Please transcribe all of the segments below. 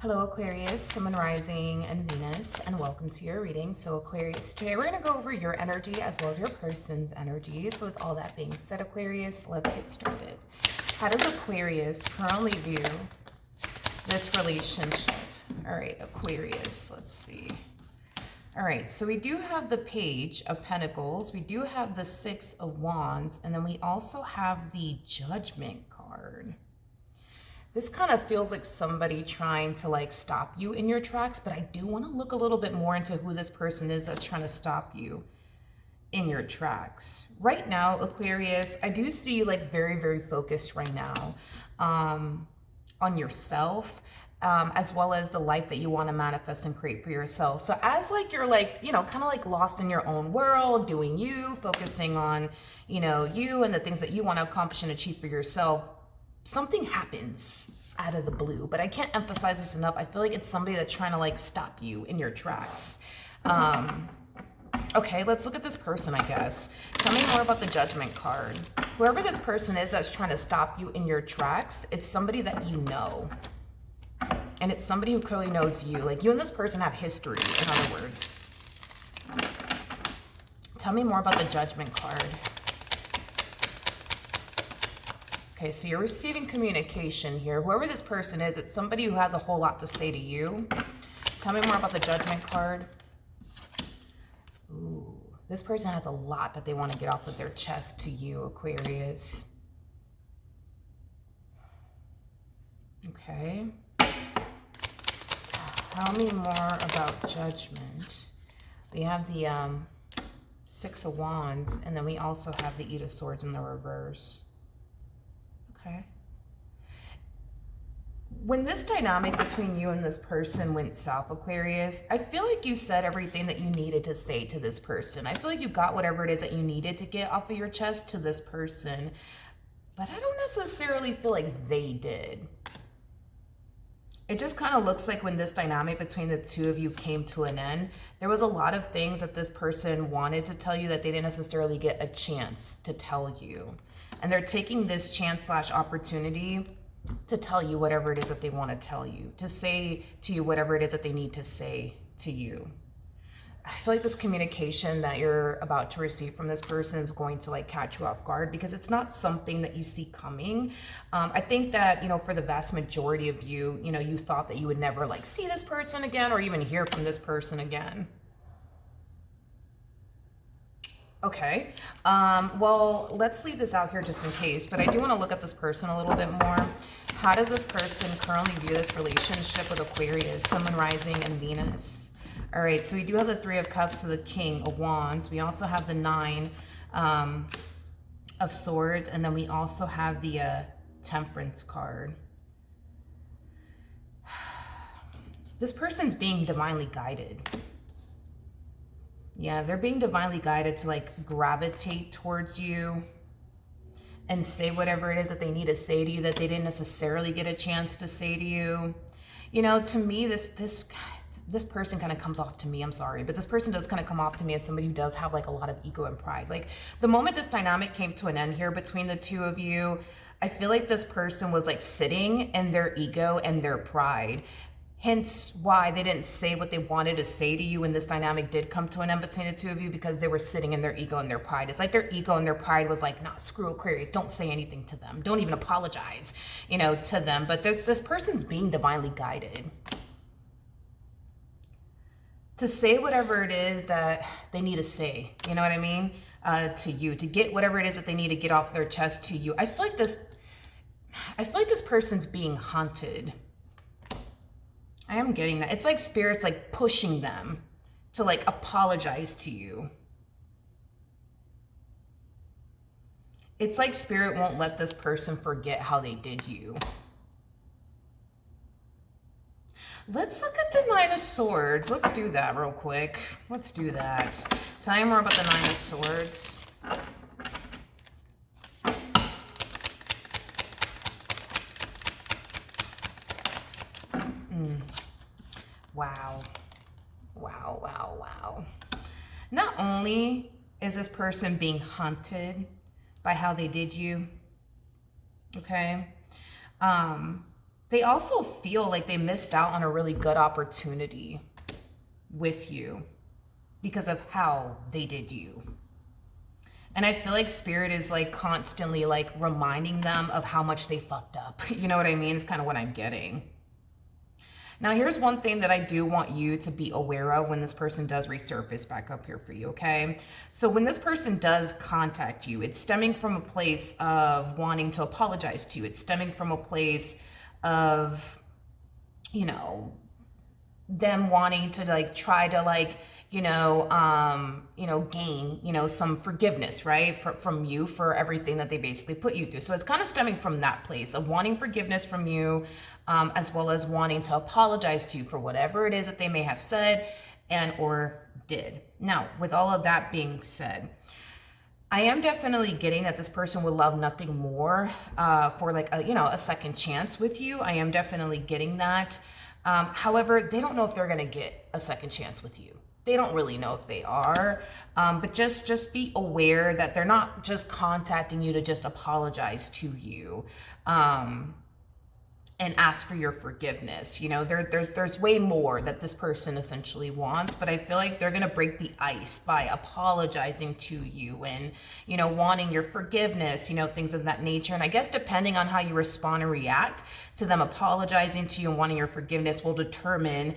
Hello Aquarius, Sun, Moon, Rising, and Venus, and welcome to your reading. So Aquarius, today we're going to go over your energy as well as your person's energy. So with all that being said, Aquarius, let's get started. How does Aquarius currently view this relationship? All right, Aquarius, let's see. All right, so we do have the Page of Pentacles, we do have the Six of Wands, and then we also have the Judgment card. This kind of feels like somebody trying to like stop you in your tracks, but I do want to look a little bit more into who this person is that's trying to stop you in your tracks. Right now, Aquarius, I do see you like very, very focused right now on yourself, as well as the life that you want to manifest and create for yourself. So as like you're like, you know, kind of like lost in your own world, doing you, focusing on, you know, you and the things that you want to accomplish and achieve for yourself, something happens out of the blue, but I can't emphasize this enough. I feel like it's somebody that's trying to like stop you in your tracks. Okay, let's look at this person, I guess. Tell me more about the Judgment card. Whoever this person is that's trying to stop you in your tracks, it's somebody that you know. And it's somebody who clearly knows you. Like you and this person have history, in other words. Tell me more about the Judgment card. Okay, so you're receiving communication here. Whoever this person is, it's somebody who has a whole lot to say to you. Tell me more about the Judgment card. Ooh, this person has a lot that they want to get off of their chest to you, Aquarius. Okay. Tell me more about Judgment. We have the Six of Wands, and then we also have the Eight of Swords in the reverse. Okay. When this dynamic between you and this person went south, Aquarius, I feel like you said everything that you needed to say to this person. I feel like you got whatever it is that you needed to get off of your chest to this person, but I don't necessarily feel like they did. It just kind of looks like when this dynamic between the two of you came to an end, there was a lot of things that this person wanted to tell you that they didn't necessarily get a chance to tell you. And they're taking this chance / opportunity to tell you whatever it is that they want to tell you, to say to you whatever it is that they need to say to you. I feel like this communication that you're about to receive from this person is going to like catch you off guard because it's not something that you see coming. I think that, you know, for the vast majority of you, you know, you thought that you would never like see this person again or even hear from this person again. Okay, well, let's leave this out here just in case, but I do want to look at this person a little bit more. How does this person currently view this relationship with Aquarius, Sun, Moon, Rising, and Venus? All right, so we do have the Three of Cups, so the King of Wands. We also have the Nine of Swords, and then we also have the Temperance card. This person's being divinely guided. Yeah, they're being divinely guided to like gravitate towards you and say whatever it is that they need to say to you that they didn't necessarily get a chance to say to you. You know, to me, this person kind of comes off to me, I'm sorry, but this person does kind of come off to me as somebody who does have like a lot of ego and pride. Like the moment this dynamic came to an end here between the two of you, I feel like this person was like sitting in their ego and their pride. Hence why they didn't say what they wanted to say to you when this dynamic did come to an end between the two of you, because they were sitting in their ego and their pride. It's like their ego and their pride was like, nah, screw Aquarius. Don't say anything to them. Don't even apologize, you know, to them. But this person's being divinely guided to say whatever it is that they need to say, you know what I mean, to you, to get whatever it is that they need to get off their chest to you. I feel like this person's being haunted. I am getting that. It's like spirits like pushing them to like apologize to you. It's like spirit won't let this person forget how they did you. Let's look at the Nine of Swords. Let's do that real quick. Let's do that. Tell me more about the Nine of Swords. Wow. Wow, wow, wow. Not only is this person being haunted by how they did you, okay? They also feel like they missed out on a really good opportunity with you because of how they did you. And I feel like Spirit is like constantly like reminding them of how much they fucked up. You know what I mean? It's kind of what I'm getting. Now, here's one thing that I do want you to be aware of when this person does resurface back up here for you, okay? So when this person does contact you, it's stemming from a place of wanting to apologize to you. It's stemming from a place of, you know, them wanting to like try to like, gain, some forgiveness, right? From you for everything that they basically put you through. So it's kind of stemming from that place of wanting forgiveness from you, as well as wanting to apologize to you for whatever it is that they may have said and or did. Now, with all of that being said, I am definitely getting that this person would love nothing more for like a second chance with you. I am definitely getting that. However, they don't know if they're going to get a second chance with you. They don't really know if they are, but just be aware that they're not just contacting you to just apologize to you and ask for your forgiveness. There's way more that this person essentially wants, but I feel like they're gonna break the ice by apologizing to you and, wanting your forgiveness, things of that nature. And I guess depending on how you respond and react to them apologizing to you and wanting your forgiveness will determine,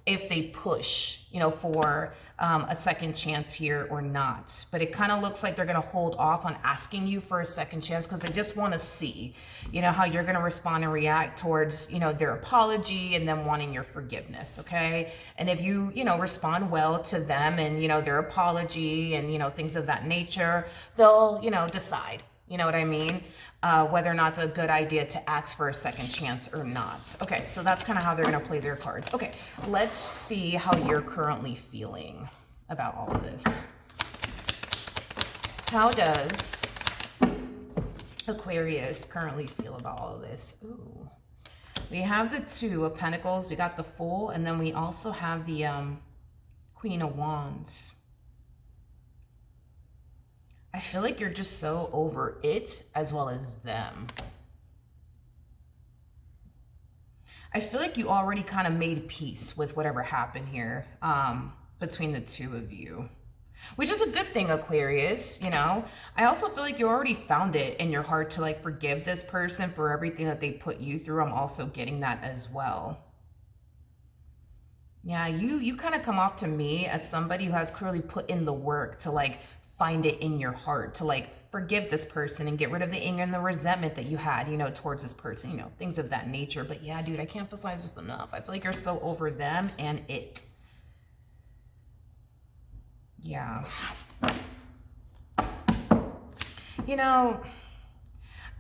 if they push, for a second chance here or not. But it kind of looks like they're going to hold off on asking you for a second chance because they just want to see, how you're going to respond and react towards, their apology and them wanting your forgiveness, okay? And if you, respond well to them and, their apology and, things of that nature, they'll, decide. You know what I mean? Whether or not it's a good idea to ask for a second chance or not. Okay, so that's kind of how they're going to play their cards. Okay, let's see how you're currently feeling about all of this. How does Aquarius currently feel about all of this? Ooh. We have the Two of Pentacles, we got the Fool, and then we also have the Queen of Wands. I feel like you're just so over it as well as them. I feel like you already kind of made peace with whatever happened here between the two of you, which is a good thing, Aquarius. I also feel like you already found it in your heart to like forgive this person for everything that they put you through. I'm also getting that as well. Yeah, you kind of come off to me as somebody who has clearly put in the work to like find it in your heart to like forgive this person and get rid of the anger and the resentment that you had, towards this person, things of that nature. But yeah, dude, I can't emphasize this enough. I feel like you're so over them and it. Yeah.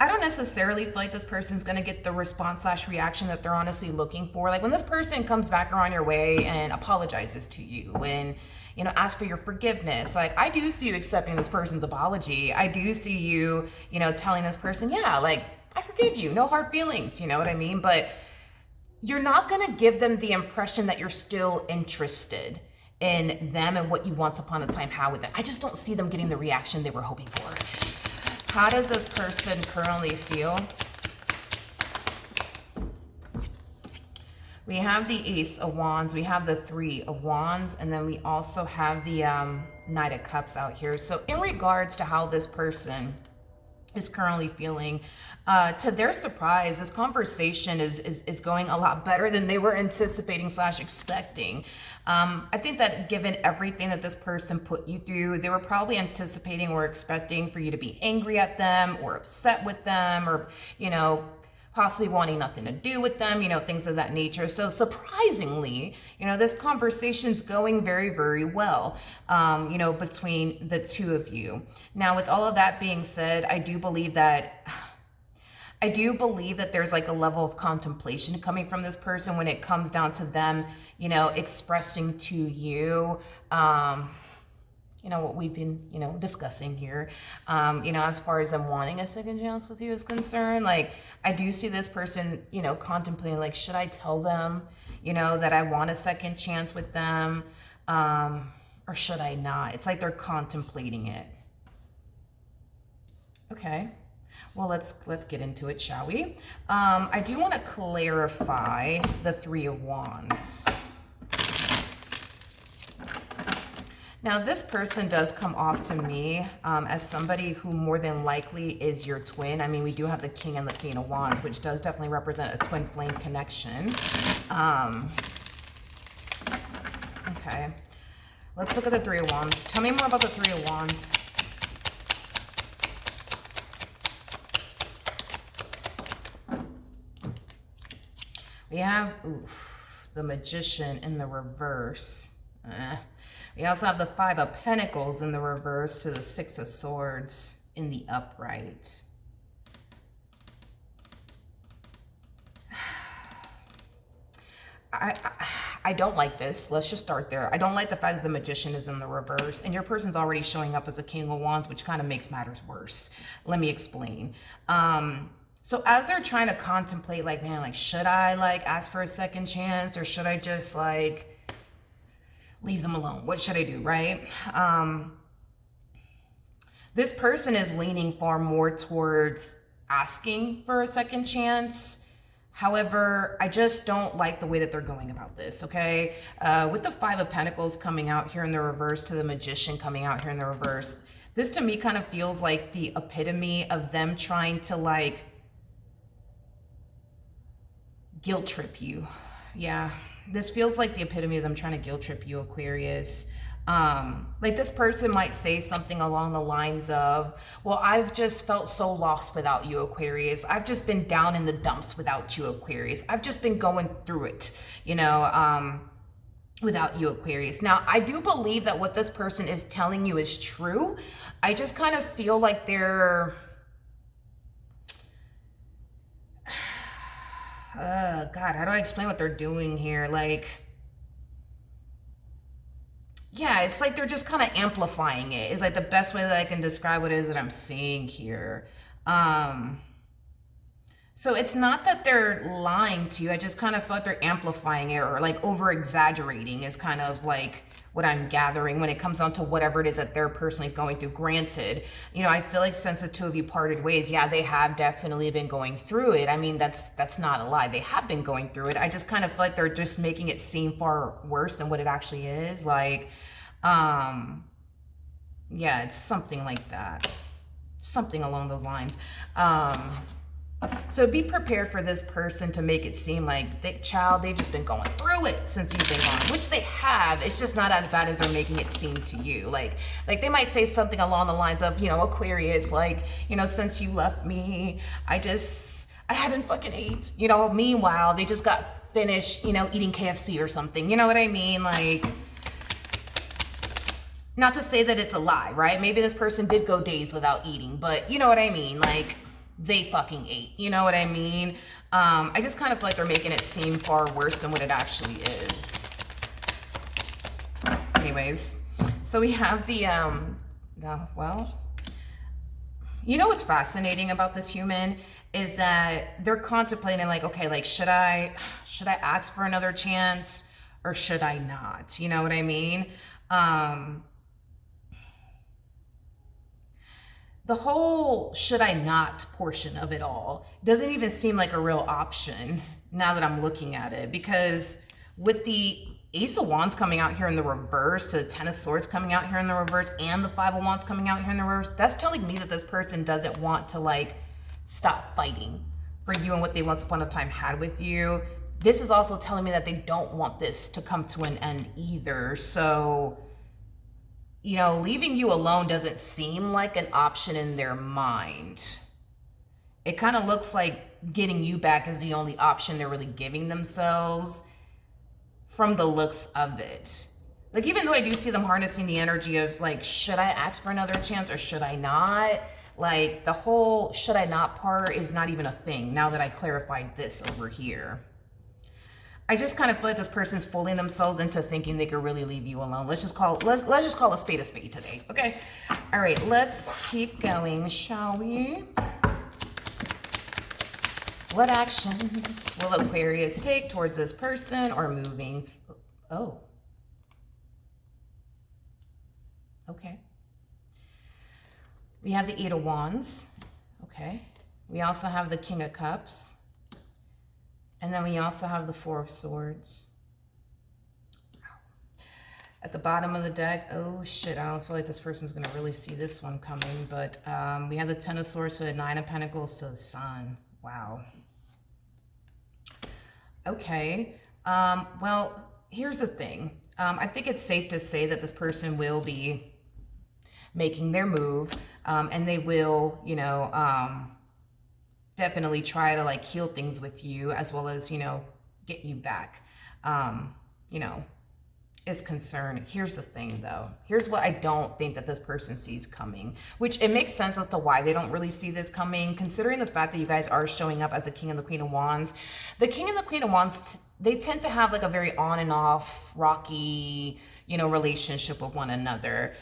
I don't necessarily feel like this person's going to get the response / reaction that they're honestly looking for. Like when this person comes back around your way and apologizes to you and, ask for your forgiveness. Like I do see you accepting this person's apology. I do see you, telling this person, yeah, like I forgive you, no hard feelings. You know what I mean? But you're not going to give them the impression that you're still interested in them and what you once upon a time had with them. I just don't see them getting the reaction they were hoping for. How does this person currently feel? We have the Ace of Wands, we have the Three of Wands, and then we also have the Knight of Cups out here. So in regards to how this person is currently feeling, to their surprise, this conversation is going a lot better than they were anticipating / expecting. I think that given everything that this person put you through, they were probably anticipating or expecting for you to be angry at them or upset with them or, possibly wanting nothing to do with them, things of that nature. So surprisingly, this conversation's going very, very well, between the two of you. Now, with all of that being said, I do believe that there's like a level of contemplation coming from this person when it comes down to them, expressing to you, what we've been, discussing here, as far as them wanting a second chance with you is concerned. Like, I do see this person, contemplating, like, should I tell them, that I want a second chance with them, or should I not? It's like they're contemplating it. Okay. Well, let's get into it, shall we? I do want to clarify the Three of Wands. Now, this person does come off to me as somebody who more than likely is your twin. I mean, we do have the King and the Queen of Wands, which does definitely represent a twin flame connection. Okay, let's look at the Three of Wands. Tell me more about the Three of Wands. We have the Magician in the reverse. We also have the Five of Pentacles in the reverse to the Six of Swords in the upright. I don't like this. Let's just start there. I don't like the fact that the Magician is in the reverse and your person's already showing up as a King of Wands, which kind of makes matters worse. Let me explain. So as they're trying to contemplate, like, man, like, should I like ask for a second chance or should I just like leave them alone? What should I do, right? This person is leaning far more towards asking for a second chance. However, I just don't like the way that they're going about this, okay? With the Five of Pentacles coming out here in the reverse to the Magician coming out here in the reverse, this to me kind of feels like the epitome of them trying to like guilt trip you. Yeah, this feels like the epitome of them trying to guilt trip you, Aquarius. Like this person might say something along the lines of, well, I've just felt so lost without you, Aquarius. I've just been down in the dumps without you, Aquarius. I've just been going through it, you know, without you, Aquarius. Now, I do believe that what this person is telling you is true. I just kind of feel like they're God, how do I explain what they're doing here? Like, yeah, it's like they're just kind of amplifying it. It's like the best way that I can describe what it is that I'm seeing here. So it's not that they're lying to you. I just kind of felt they're amplifying it or like over exaggerating is kind of like what I'm gathering when it comes down to whatever it is that they're personally going through. Granted, you know, I feel like since the two of you parted ways, yeah, they have definitely been going through it. I mean, that's not a lie. They have been going through it. I just kind of feel like they're just making it seem far worse than what it actually is. Like, yeah, it's something like that. Something along those lines. So be prepared for this person to make it seem like they've just been going through it since you've been gone, which they have. It's just not as bad as they're making it seem to you. Like they might say something along the lines of, you know, Aquarius, like, you know, since you left me, I haven't fucking ate, you know. Meanwhile, they just got finished, you know, eating KFC or something. You know what I mean? Like, not to say that it's a lie, right? Maybe this person did go days without eating, but you know what I mean? Like, they fucking ate. You know what I mean? I just kind of feel like they're making it seem far worse than what it actually is. Anyways, so we have well, you know what's fascinating about this human is that they're contemplating like, okay, like, should I ask for another chance or should I not? You know what I mean? The whole should I not portion of it all doesn't even seem like a real option now that I'm looking at it, because with the Ace of Wands coming out here in the reverse to the Ten of Swords coming out here in the reverse and the Five of Wands coming out here in the reverse, that's telling me that this person doesn't want to like stop fighting for you and what they once upon a time had with you. This is also telling me that they don't want this to come to an end either. So, you know, leaving you alone doesn't seem like an option in their mind. It kind of looks like getting you back is the only option they're really giving themselves from the looks of it. Like, even though I do see them harnessing the energy of like, should I ask for another chance or should I not? Like, the whole should I not part is not even a thing now that I clarified this over here. I just kind of feel like this person's fooling themselves into thinking they could really leave you alone. Let's just call a spade today, okay? All right, let's keep going, shall we? What actions will Aquarius take towards this person or moving? Oh. Okay. We have the Eight of Wands. Okay. We also have the King of Cups. And then we also have the Four of Swords. At the bottom of the deck, oh shit, I don't feel like this person's going to really see this one coming, but we have the Ten of Swords to the Nine of Pentacles to the Sun. Wow. Okay. Well, here's the thing. I think it's safe to say that this person will be making their move, and they will, you know, definitely try to like heal things with you, as well as, you know, get you back, you know, is concerned. Here's the thing though. Here's what I don't think that this person sees coming, which it makes sense as to why they don't really see this coming, considering the fact that you guys are showing up as the King and the Queen of Wands. The King and the Queen of Wands, they tend to have like a very on and off, rocky, you know, relationship with one another.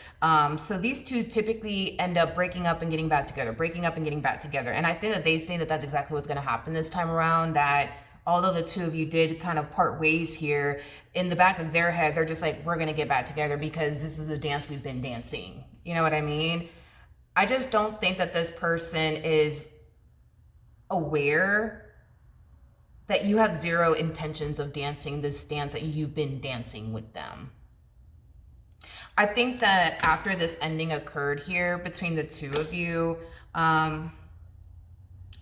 So these two typically end up breaking up and getting back together, breaking up and getting back together. And I think that they think that that's exactly what's going to happen this time around, that although the two of you did kind of part ways here, in the back of their head, they're just like, we're going to get back together because this is a dance we've been dancing. You know what I mean? I just don't think that this person is aware that you have zero intentions of dancing this dance that you've been dancing with them. I think that after this ending occurred here between the two of you,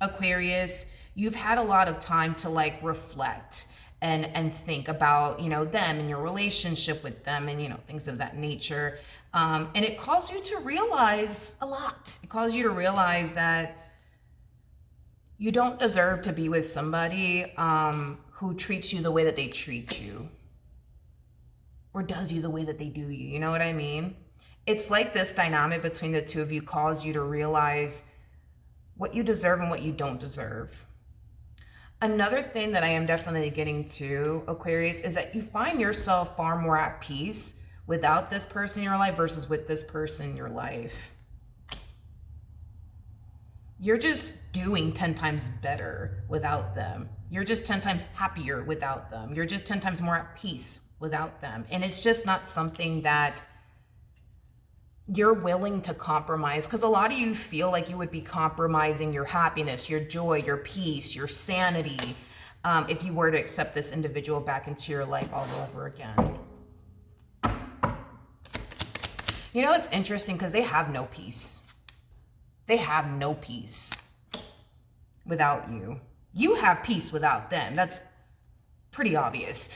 Aquarius, you've had a lot of time to like reflect and think about, you know, them and your relationship with them and, you know, things of that nature. And it caused you to realize a lot. It caused you to realize that you don't deserve to be with somebody who treats you the way that they treat you, or does you the way that they do you. You know what I mean? It's like this dynamic between the two of you caused you to realize what you deserve and what you don't deserve. Another thing that I am definitely getting to, Aquarius, is that you find yourself far more at peace without this person in your life versus with this person in your life. You're just doing 10 times better without them. You're just 10 times happier without them. You're just 10 times more at peace without them. And it's just not something that you're willing to compromise, because a lot of you feel like you would be compromising your happiness, your joy, your peace, your sanity, if you were to accept this individual back into your life all over again. You know, it's interesting because they have no peace. They have no peace without you. You have peace without them. That's pretty obvious.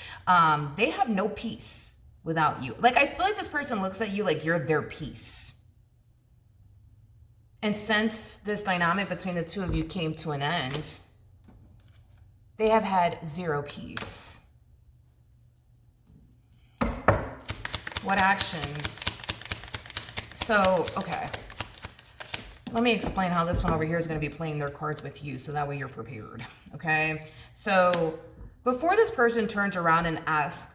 They have no peace without you. Like, I feel like this person looks at you like you're their peace. And since this dynamic between the two of you came to an end, they have had zero peace. What actions? So, okay. Let me explain how this one over here is going to be playing their cards with you, so that way you're prepared, okay? So, before this person turns around and asks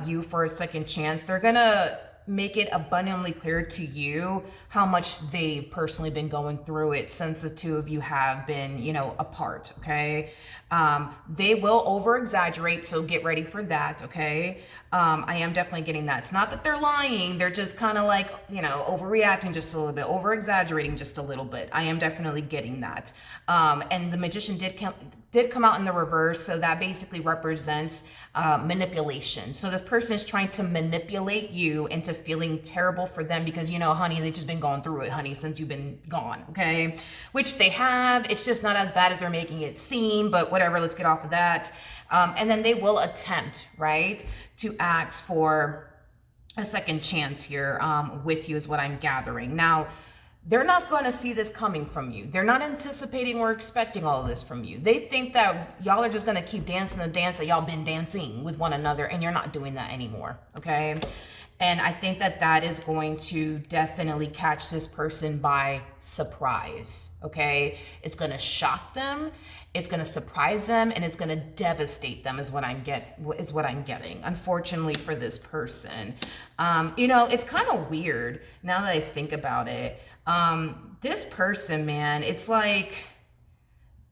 you for a second chance, they're gonna make it abundantly clear to you how much they've personally been going through it since the two of you have been, you know, apart, okay? They will over exaggerate, so get ready for that, okay? I am definitely getting that. It's not that they're lying, they're just kind of like, you know, overreacting just a little bit, over exaggerating just a little bit. I am definitely getting that. And the Magician did come out in the reverse, so that basically represents manipulation. So this person is trying to manipulate you into feeling terrible for them because, you know, honey, they've just been going through it, honey, since you've been gone, okay? Which they have. It's just not as bad as they're making it seem, but whatever, let's get off of that. And then they will attempt, right, to ask for a second chance here with you is what I'm gathering. Now, they're not going to see this coming from you. They're not anticipating or expecting all of this from you. They think that y'all are just going to keep dancing the dance that y'all been dancing with one another, and you're not doing that anymore, okay? And I think that that is going to definitely catch this person by surprise, okay? It's going to shock them, it's going to surprise them, and it's going to devastate them is what I'm getting, unfortunately for this person. You know, it's kind of weird now that I think about it. This person, man, it's like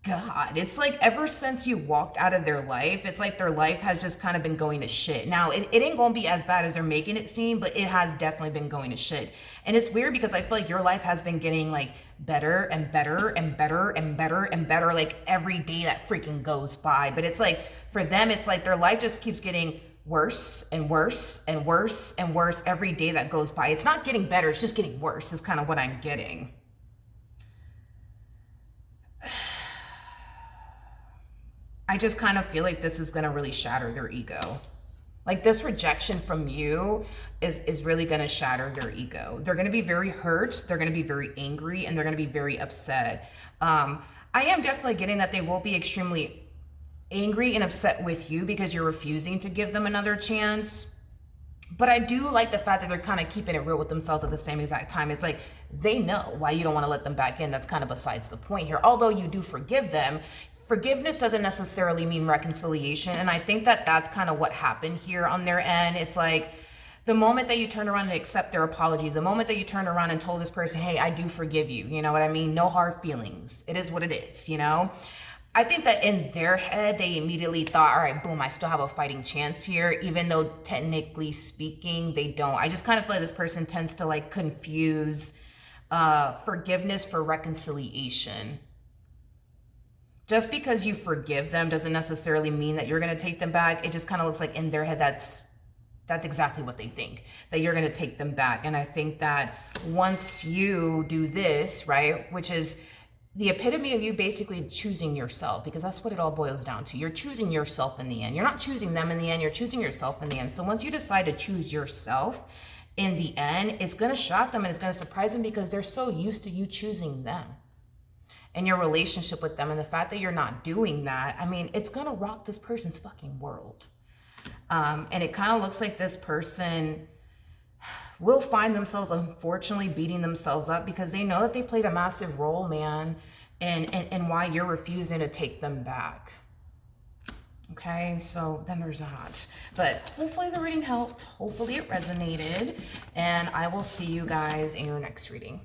God, it's like ever since you walked out of their life, it's like their life has just kind of been going to shit. Now, it ain't gonna be as bad as they're making it seem, but it has definitely been going to shit. And it's weird because I feel like your life has been getting like better and better and better and better and better like every day that freaking goes by. But it's like for them, it's like their life just keeps getting worse and worse and worse and worse every day that goes by. It's not getting better, it's just getting worse, is kind of what I'm getting. I just kind of feel like this is going to really shatter their ego. Like this rejection from you is really going to shatter their ego. They're going to be very hurt. They're going to be very angry, and they're going to be very upset. I am definitely getting that they will be extremely angry and upset with you because you're refusing to give them another chance. But I do like the fact that they're kind of keeping it real with themselves at the same exact time. It's like they know why you don't want to let them back in. That's kind of besides the point here. Although you do forgive them, forgiveness doesn't necessarily mean reconciliation. And I think that that's kind of what happened here on their end. It's like the moment that you turn around and accept their apology, the moment that you turn around and told this person, hey, I do forgive you. You know what I mean? No hard feelings. It is what it is, you know? I think that in their head, they immediately thought, all right, boom, I still have a fighting chance here, even though technically speaking, they don't. I just kind of feel like this person tends to like confuse forgiveness for reconciliation. Just because you forgive them doesn't necessarily mean that you're going to take them back. It just kind of looks like in their head, that's exactly what they think, that you're going to take them back. And I think that once you do this, right, which is the epitome of you basically choosing yourself, because that's what it all boils down to. You're choosing yourself in the end. You're not choosing them in the end. You're choosing yourself in the end. So once you decide to choose yourself in the end, it's going to shock them and it's going to surprise them because they're so used to you choosing them and your relationship with them. And the fact that you're not doing that, I mean, it's going to rock this person's fucking world. And it kind of looks like this person will find themselves unfortunately beating themselves up because they know that they played a massive role, man, and why you're refusing to take them back. Okay, so then there's that. But hopefully the reading helped. Hopefully it resonated. And I will see you guys in your next reading.